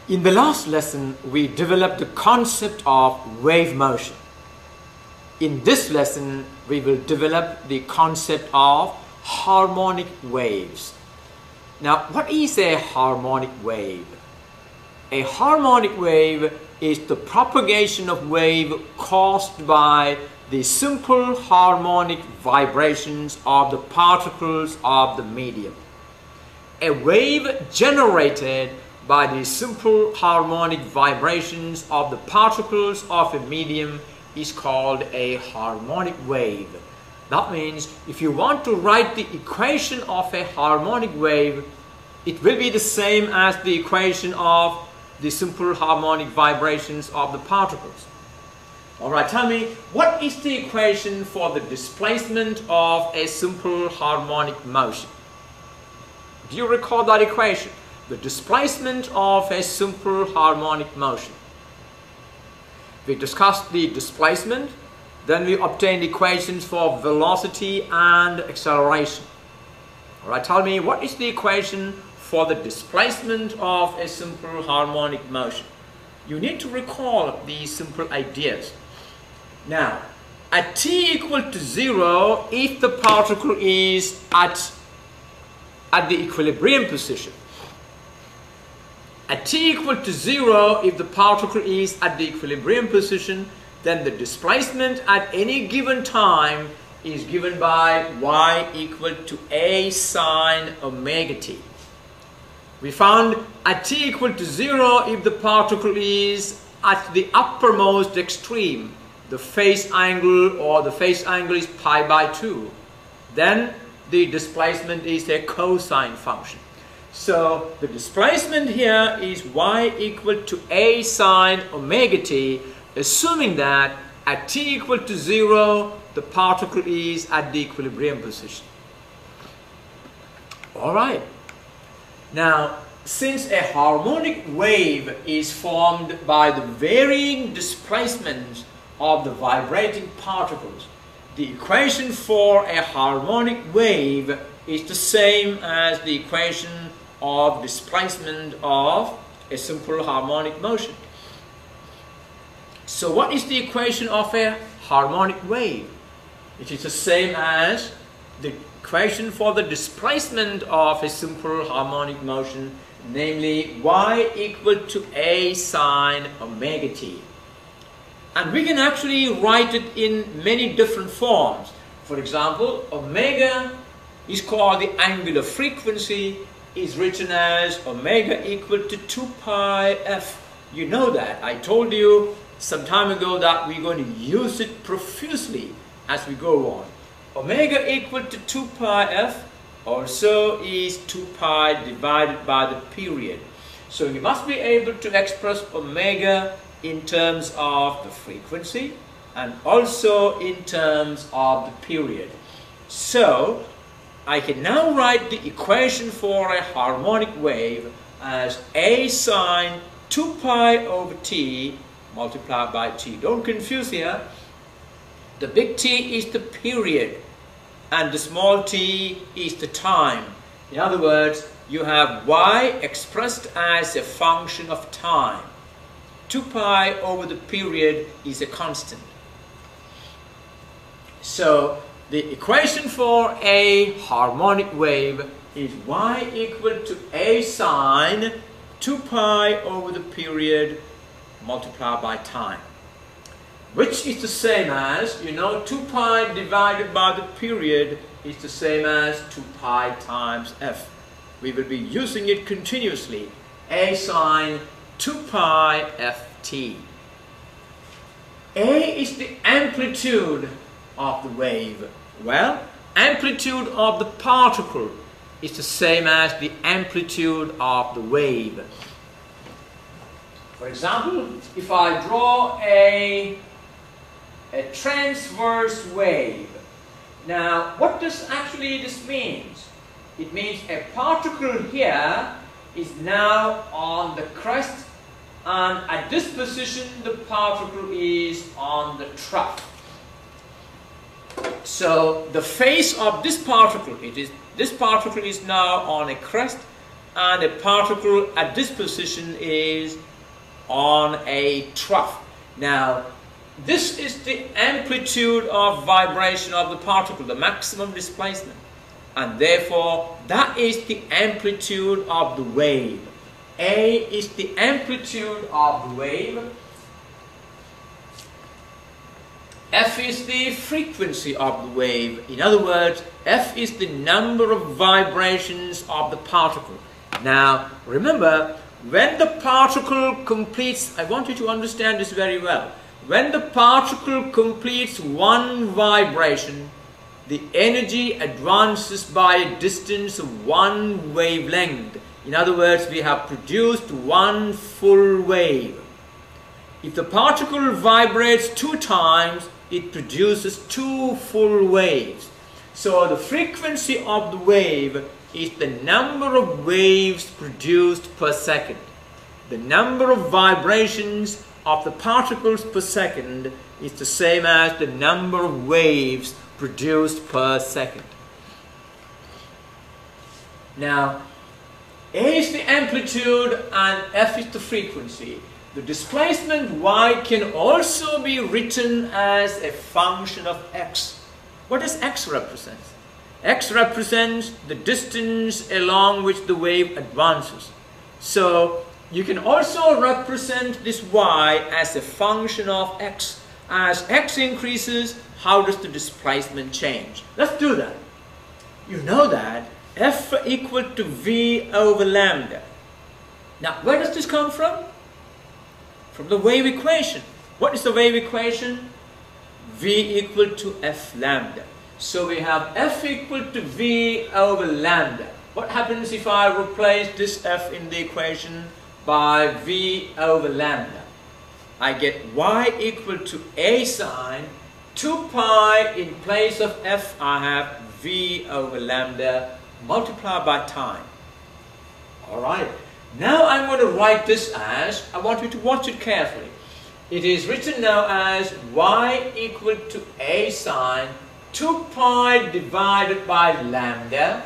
In the last lesson, we developed the concept of wave motion. In this lesson, we will develop the concept of harmonic waves. Now, what is a harmonic wave? A harmonic wave is the propagation of wave caused by the simple harmonic vibrations of the particles of the medium. A wave generated by the simple harmonic vibrations of the particles of a medium is called a harmonic wave. That means if you want to write the equation of a harmonic wave, it will be the same as the equation of the simple harmonic vibrations of the particles. Alright, tell me, what is the equation for the displacement of a simple harmonic motion? Do you recall that equation? The displacement of a simple harmonic motion. We discussed the displacement, then we obtained equations for velocity and acceleration. Alright, tell me, what is the equation for the displacement of a simple harmonic motion? You need to recall these simple ideas. Now, at t equal to 0, if the particle is at the equilibrium position. At t equal to 0, if the particle is at the equilibrium position, then the displacement at any given time is given by y equal to a sine omega t. We found at t equal to 0, if the particle is at the uppermost extreme, the phase angle is pi by 2, then the displacement is a cosine function. So the displacement here is y equal to a sine omega t, assuming that at t equal to 0, the particle is at the equilibrium position. Alright. Now, since a harmonic wave is formed by the varying displacements of the vibrating particles, the equation for a harmonic wave is the same as the equation of displacement of a simple harmonic motion. So what is the equation of a harmonic wave? It is the same as the equation for the displacement of a simple harmonic motion, namely y equal to a sine omega t. And we can actually write it in many different forms. For example, omega is called the angular frequency, is written as omega equal to 2 pi f. You know that. I told you some time ago that we're going to use it profusely as we go on. Omega equal to 2 pi f also is 2 pi divided by the period. So you must be able to express omega in terms of the frequency and also in terms of the period. So I can now write the equation for a harmonic wave as a sine 2 pi over t multiplied by t. Don't confuse here. The big T is the period and the small t is the time. In other words, you have y expressed as a function of time. 2 pi over the period is a constant. So the equation for a harmonic wave is y equal to a sine 2 pi over the period multiplied by time, which is the same as, 2 pi divided by the period is the same as 2 pi times f. We will be using it continuously, a sine 2 pi ft. A is the amplitude of the wave. Well, amplitude of the particle is the same as the amplitude of the wave. For example, if I draw a transverse wave. Now, what does actually this means? It means a particle here is now on the crest, and at this position the particle is on the trough. So the face of this particle, this particle is now on a crest, and a particle at this position is on a trough. Now, this is the amplitude of vibration of the particle, the maximum displacement, and therefore that is the amplitude of the wave. A is the amplitude of the wave. F is the frequency of the wave. In other words, F is the number of vibrations of the particle. Now, remember, when the particle completes, I want you to understand this very well. When the particle completes one vibration, the energy advances by a distance of one wavelength. In other words, we have produced one full wave. If the particle vibrates 2 times, it produces 2 full waves. So the frequency of the wave is the number of waves produced per second. The number of vibrations of the particles per second is the same as the number of waves produced per second. Now, A is the amplitude and F is the frequency. The displacement y can also be written as a function of x. What does x represent? X represents the distance along which the wave advances. So you can also represent this y as a function of x. As x increases, how does the displacement change? Let's do that. You know that F equal to V over lambda. Now, where does this come from? From the wave equation. What is the wave equation? V equal to F lambda. So we have F equal to V over lambda. What happens if I replace this F in the equation by V over lambda? I get Y equal to A sine 2 pi. In place of F I have V over lambda multiplied by time. Alright. Now I'm going to write this as, I want you to watch it carefully. It is written now as Y equal to A sine 2 pi divided by lambda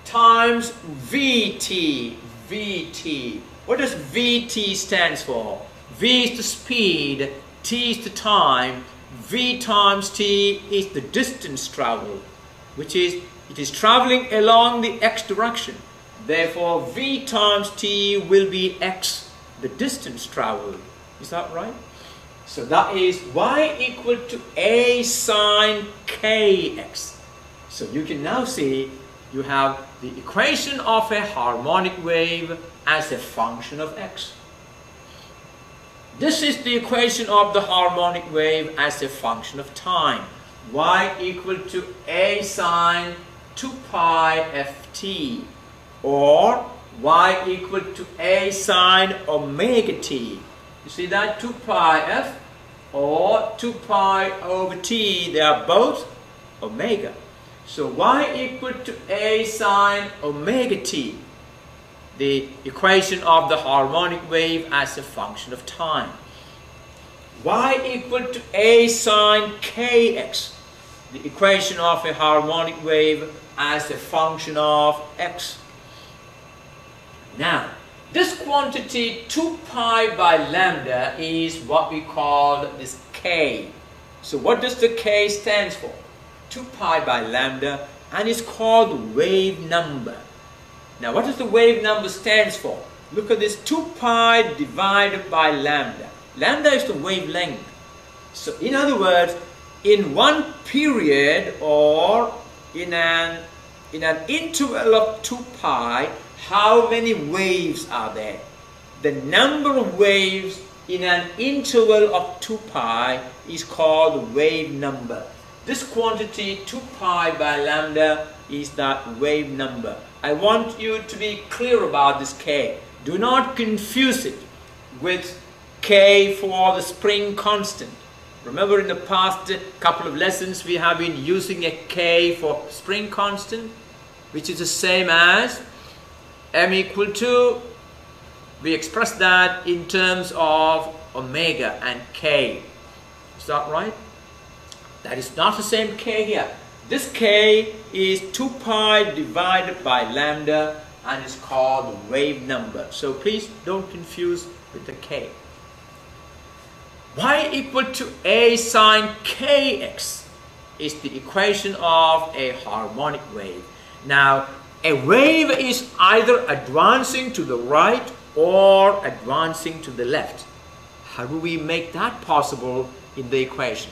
times Vt. Vt. What does Vt stands for? V is the speed, T is the time, V times T is the distance traveled, which is, it is traveling along the x direction. Therefore, V times T will be x, the distance traveled. Is that right? So that is Y equal to A sine kx. So you can now see you have the equation of a harmonic wave as a function of x. This is the equation of the harmonic wave as a function of time. Y equal to A sine 2 pi ft, or Y equal to A sine omega t. You see that? 2 pi f or 2 pi over t, they are both omega. So Y equal to A sine omega t, the equation of the harmonic wave as a function of time. Y equal to A sine kx, the equation of a harmonic wave as a function of x. Now, this quantity 2 pi by lambda is what we call this k. So what does the k stand for? 2 pi by lambda, and it's called the wave number. Now, what does the wave number stands for? Look at this, 2 pi divided by lambda. Lambda is the wavelength. So in other words, in one period or in an interval of 2 pi, how many waves are there? The number of waves in an interval of 2 pi is called the wave number. This quantity 2 pi by lambda is that wave number. I want you to be clear about this k. Do not confuse it with k for the spring constant. Remember, in the past couple of lessons we have been using a k for spring constant, which is the same as m equal to, we express that in terms of omega and k. Is that right? That is not the same k here. This k is 2 pi divided by lambda, and is called the wave number. So please don't confuse with the k. Y equal to A sine kx is the equation of a harmonic wave. Now, a wave is either advancing to the right or advancing to the left. How do we make that possible in the equation?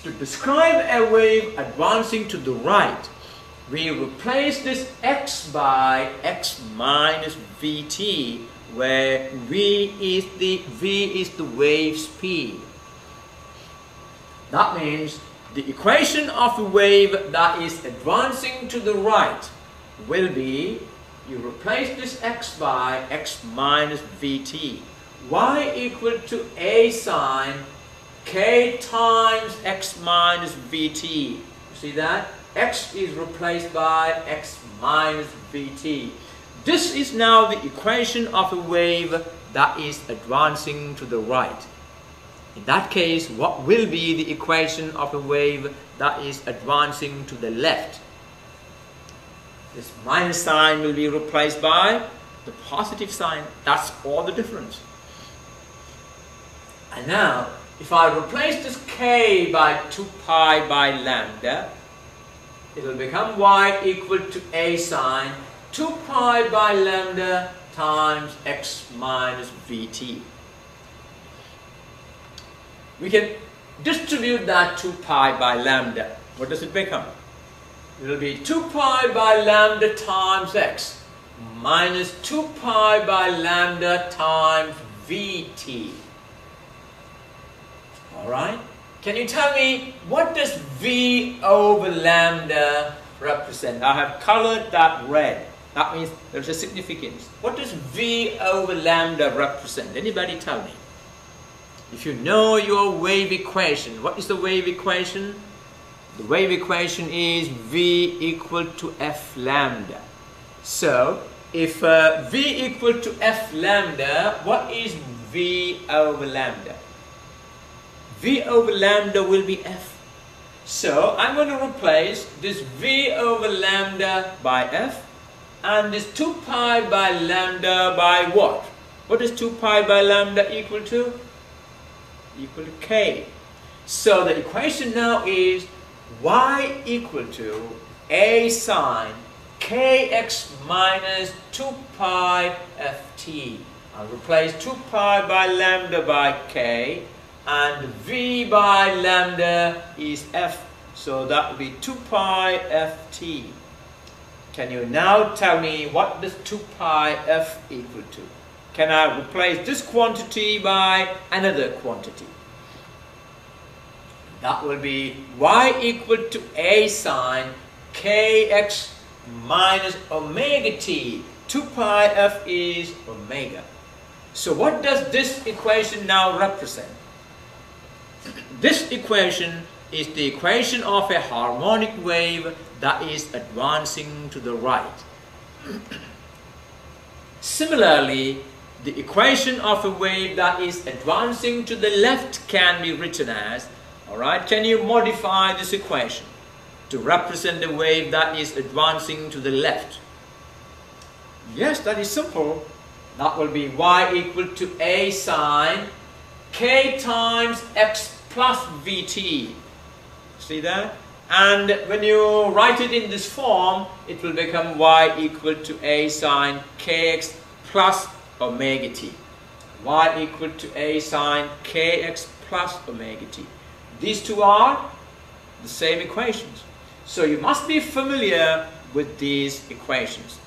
To describe a wave advancing to the right, we replace this x by x minus vt, where v is the wave speed. That means the equation of a wave that is advancing to the right will be, you replace this x by x minus vt. Y equal to A sine k times x minus vt. You see that? X is replaced by x minus vt. This is now the equation of a wave that is advancing to the right. In that case, what will be the equation of a wave that is advancing to the left? This minus sign will be replaced by the positive sign. That's all the difference. And now, if I replace this k by 2 pi by lambda, it will become y equal to A sine 2 pi by lambda times x minus vt. We can distribute that 2 pi by lambda. What does it become? It will be 2 pi by lambda times x minus 2 pi by lambda times vt. Alright? Can you tell me what does v over lambda represent? I have colored that red. That means there's a significance. What does v over lambda represent? Anybody tell me? If you know your wave equation, what is the wave equation? The wave equation is v equal to f lambda. So, if v equal to f lambda, what is v over lambda? V over lambda will be f. So, I'm going to replace this v over lambda by f and this 2 pi by lambda by what? What is 2 pi by lambda equal to? Equal to k. So the equation now is y equal to A sine kx minus 2 pi ft. I'll replace 2 pi by lambda by k, and v by lambda is f, so that will be 2 pi ft. Can you now tell me what does 2 pi f equal to? Can I replace this quantity by another quantity? That will be y equal to A sine kx minus omega t. 2 pi f is omega. So what does this equation now represent? This equation is the equation of a harmonic wave that is advancing to the right. Similarly, the equation of a wave that is advancing to the left can be written as, alright, can you modify this equation to represent the wave that is advancing to the left? Yes, that is simple. That will be y equal to A sine k times x plus vt. See that? And when you write it in this form, it will become y equal to A sine kx plus omega t. Y equal to A sine kx plus omega t. These two are the same equations. So you must be familiar with these equations.